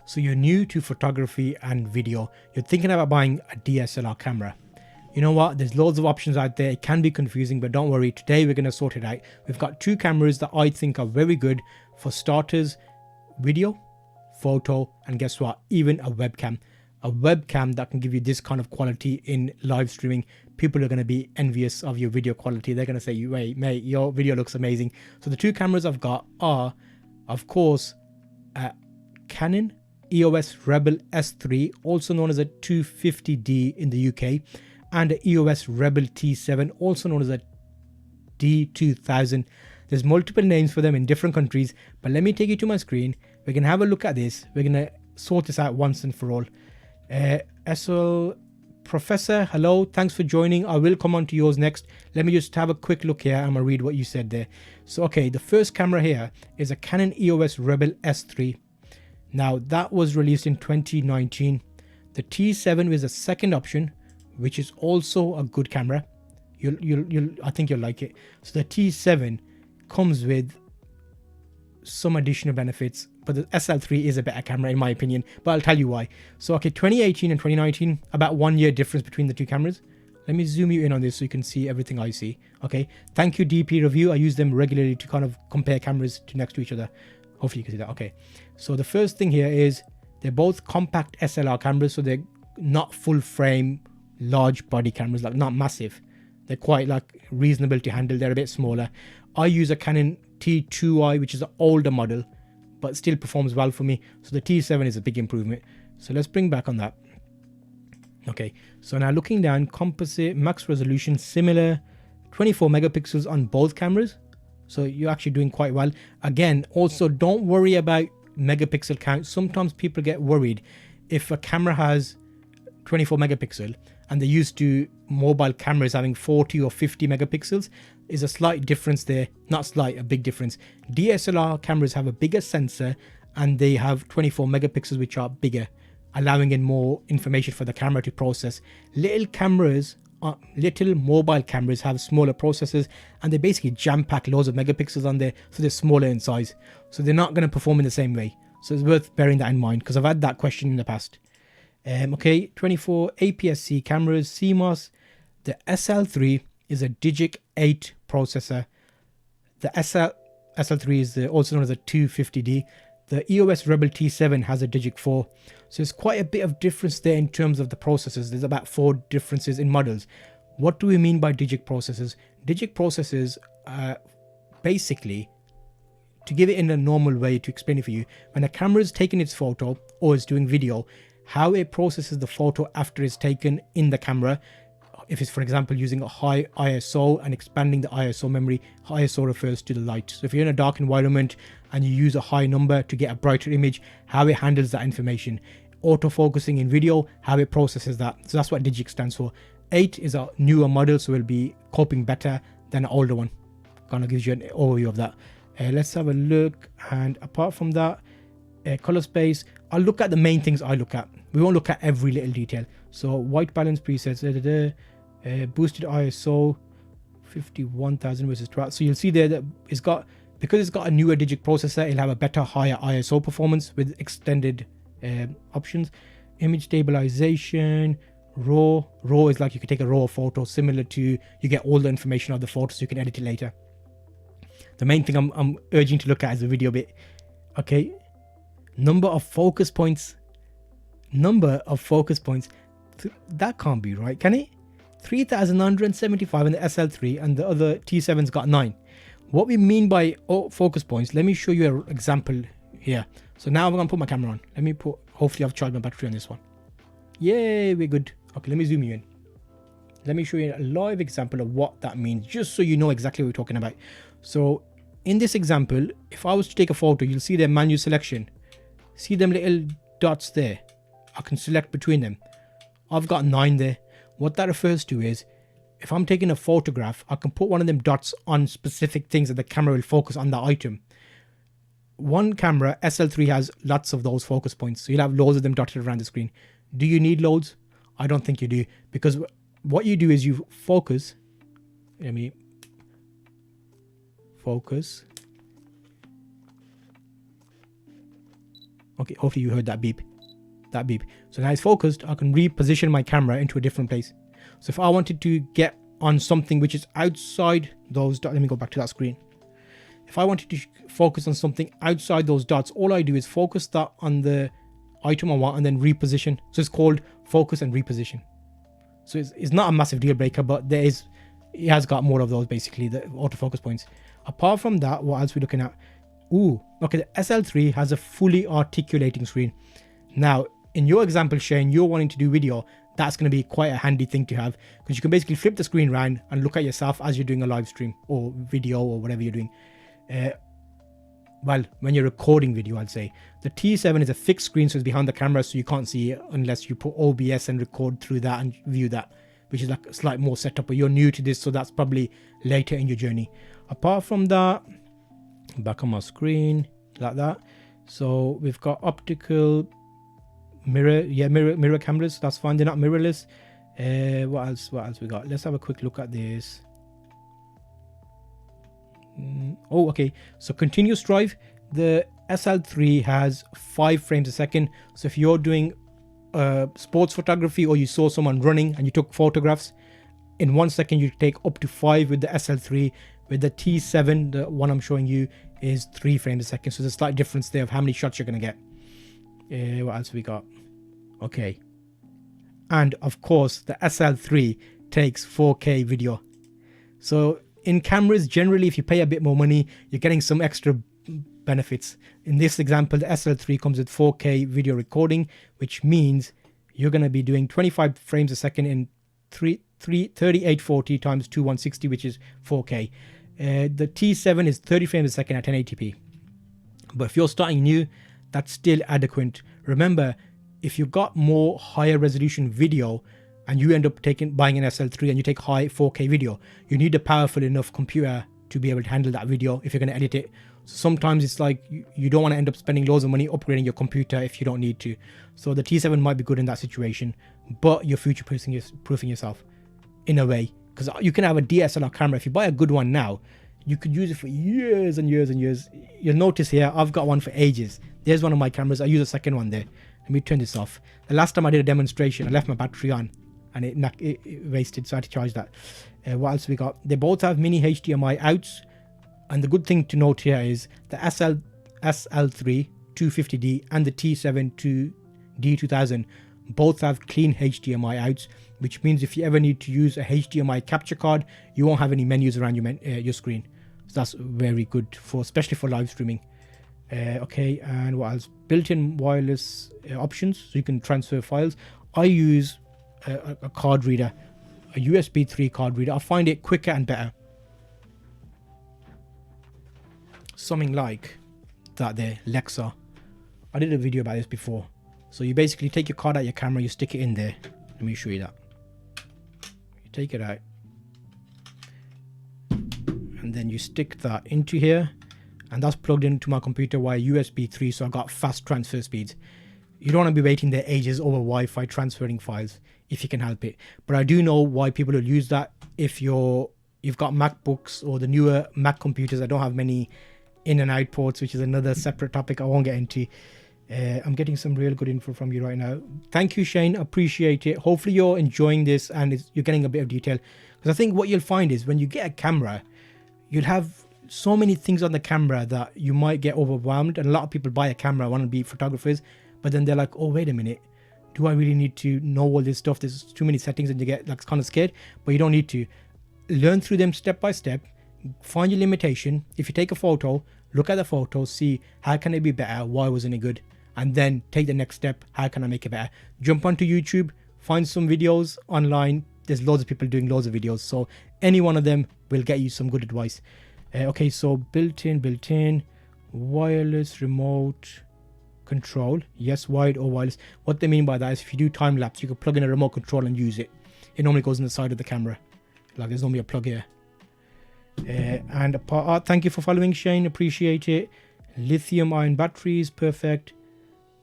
So you're new to photography and video. You're thinking about buying a DSLR camera. You know what? There's loads of options out there. It can be confusing, but don't worry. Today we're going to sort it out. We've got two cameras that I think are very good for starters: video, photo, and guess what? Even a webcam. A webcam that can give you this kind of quality in live streaming. People are going to be envious of your video quality. They're going to say, wait, mate, your video looks amazing. So the two cameras I've got are, of course, a Canon EOS Rebel S3, also known as a 250D in the UK, and a EOS Rebel T7, also known as a D2000. There's multiple names for them in different countries, but let me take you to my screen. We're going to have a look at this. We're going to sort this out once and for all. SL Professor, hello, thanks for joining. I will come on to yours next. Let me just have a quick look here. I'm going to read what you said there. So, okay, the first camera here is a Canon EOS Rebel S3. Now, that was released in 2019. The T7 is a second option, which is also a good camera. I think you'll like it. So the T7 comes with some additional benefits, but the SL3 is a better camera in my opinion, but I'll tell you why. So okay, 2018 and 2019, about 1 year difference between the two cameras. Let me zoom you in on this so you can see everything I see. Okay, thank you DP Review. I use them regularly to kind of compare cameras to next to each other. Hopefully you can see that. Okay, so the first thing here is they're both compact SLR cameras, so they're not full frame large body cameras, like not massive. They're quite like reasonable to handle. They're a bit smaller. I use a Canon T2i, which is an older model, but still performs well for me. So the T7 is a big improvement. So let's bring back on that. Okay, so now looking down, composite, max resolution, similar, 24 megapixels on both cameras. So you're actually doing quite well. Again, also don't worry about megapixel count. Sometimes people get worried if a camera has 24 megapixel and they're used to mobile cameras having 40 or 50 megapixels. Is a slight difference there. Not slight, a big difference. DSLR cameras have a bigger sensor and they have 24 megapixels, which are bigger, allowing in more information for the camera to process. Little mobile cameras have smaller processors and they basically jam-pack loads of megapixels on there, so they're smaller in size. So they're not going to perform in the same way. So it's worth bearing that in mind because I've had that question in the past. Okay, 24 APS-C cameras, CMOS. The SL3 is a Digic 8 processor. The SL3 is also known as a 250D. The EOS Rebel T7 has a Digic 4. So there's quite a bit of difference there in terms of the processors. There's about 4 differences in models. What do we mean by Digic processors? Digic processors basically, to give it in a normal way to explain it for you, when a camera is taking its photo or is doing video, how it processes the photo after it's taken in the camera. If it's, for example, using a high ISO and expanding the ISO memory, ISO refers to the light. So if you're in a dark environment and you use a high number to get a brighter image, how it handles that information. Autofocusing in video, how it processes that. So that's what Digic stands for. 8 is a newer model, so it'll be coping better than an older one. Kind of gives you an overview of that. Let's have a look. And apart from that, color space, I'll look at the main things I look at. We won't look at every little detail. So white balance presets, boosted ISO 51,000 versus 12. So you'll see there that because it's got a newer Digic processor, it'll have a better, higher ISO performance with extended options. Image stabilization, raw is like you could take a raw photo, similar to you get all the information of the photo so you can edit it later. The main thing I'm urging to look at is the video bit. Okay, number of focus points. That can't be right, can it? 3,975 in the SL3 and the other T7's got 9. What we mean by focus points, let me show you an example here. So now I'm going to put my camera on. Hopefully I've charged my battery on this one. Yay, we're good. Okay, let me zoom you in. Let me show you a live example of what that means, just so you know exactly what we're talking about. So in this example, if I was to take a photo, you'll see their menu selection. See them little dots there? I can select between them. I've got 9 there. What that refers to is, if I'm taking a photograph, I can put one of them dots on specific things that the camera will focus on that item. One camera, SL3, has lots of those focus points. So you'll have loads of them dotted around the screen. Do you need loads? I don't think you do. Because what you do is you focus. Let me focus Okay, hopefully you heard that beep. That beep. So now it's focused. I can reposition my camera into a different place. So if I wanted to get on something which is outside those dots, let me go back to that screen. If I wanted to focus on something outside those dots, all I do is focus that on the item I want and then reposition. So it's called focus and reposition. So it's not a massive deal breaker, but it has got more of those, basically, the autofocus points. Apart from that, what else are we looking at? Ooh, okay, the SL3 has a fully articulating screen. Now, in your example, Shane, you're wanting to do video. That's going to be quite a handy thing to have, because you can basically flip the screen around and look at yourself as you're doing a live stream or video or whatever you're doing. Well, when you're recording video, I'd say. The T7 is a fixed screen, so it's behind the camera, so you can't see it unless you put OBS and record through that and view that, which is like a slight more setup, but you're new to this, so that's probably later in your journey. Apart from that, back on my screen, like that. So we've got optical mirror cameras. That's fine, they're not mirrorless. What else we got? Let's have a quick look at this. Oh, okay, so continuous drive. The SL3 has 5 frames a second. So if you're doing sports photography, or you saw someone running and you took photographs, in 1 second you take up to 5 with the SL3. With the T7, the one I'm showing you, is 3 frames a second. So there's a slight difference there of how many shots you're going to get. What else we got? Okay, and of course the SL3 takes 4K video. So in cameras, generally, if you pay a bit more money, you're getting some extra benefits. In this example, the SL3 comes with 4K video recording, which means you're going to be doing 25 frames a second in 3840 times 2160, which is 4K. The T7 is 30 frames a second at 1080p. But if you're starting new, that's still adequate. Remember, if you've got more higher resolution video and you end up buying an SL3 and you take high 4K video, you need a powerful enough computer to be able to handle that video if you're going to edit it. So sometimes it's like you don't want to end up spending loads of money upgrading your computer if you don't need to. So the T7 might be good in that situation, but you're future-proofing yourself in a way, because you can have a DSLR camera. If you buy a good one now, you could use it for years and years and years. You'll notice here, I've got one for ages. There's one of my cameras. I use a second one there. Let me turn this off. The last time I did a demonstration, I left my battery on and it wasted, so I had to charge that. What else we got? They both have mini HDMI outs, and the good thing to note here is the SL3 250D and the T7 D2000 both have clean HDMI outs, which means if you ever need to use a HDMI capture card, you won't have any menus around your screen. So that's very good, especially for live streaming. Okay, and what else? Built-in wireless options, so you can transfer files. I use a card reader, a USB 3 card reader. I find it quicker and better. Something like that there, Lexa. I did a video about this before. So you basically take your card out your camera, you stick it in there. Let me show you that. You take it out, and then you stick that into here, and that's plugged into my computer via USB 3, so I got fast transfer speeds. You don't want to be waiting there ages over Wi-Fi transferring files if you can help it. But I do know why people will use that if you've got MacBooks or the newer Mac computers that don't have many in and out ports, which is another separate topic I won't get into. I'm getting some real good info from you right now. Thank you, Shane. Appreciate it. Hopefully you're enjoying this and you're getting a bit of detail, because I think what you'll find is when you get a camera, you'll have so many things on the camera that you might get overwhelmed. And a lot of people buy a camera, want to be photographers, but then they're like, oh, wait a minute, do I really need to know all this stuff? There's too many settings, and you get like kind of scared. But you don't need to. Learn through them step by step. Find your limitation. If you take a photo, look at the photo, see how can it be better, why wasn't it good, and then take the next step. How can I make it better? Jump onto YouTube, find some videos online. There's loads of people doing loads of videos, so any one of them will get you some good advice. Okay, so built-in wireless remote control. Yes, wired or wireless. What they mean by that is if you do time lapse, you can plug in a remote control and use it. It normally goes in the side of the camera. Like there's normally a plug here. And thank you for following, Shane. Appreciate it. Lithium ion batteries, perfect.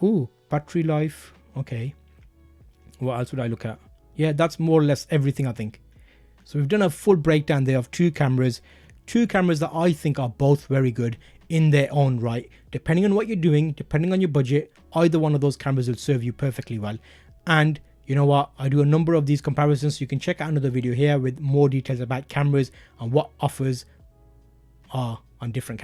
Ooh, battery life. Okay. What else would I look at? Yeah, that's more or less everything, I think. So we've done a full breakdown there of 2 cameras, two cameras that I think are both very good in their own right. Depending on what you're doing, depending on your budget, either one of those cameras will serve you perfectly well. And you know what, I do a number of these comparisons, so you can check out another video here with more details about cameras and what offers are on different cameras.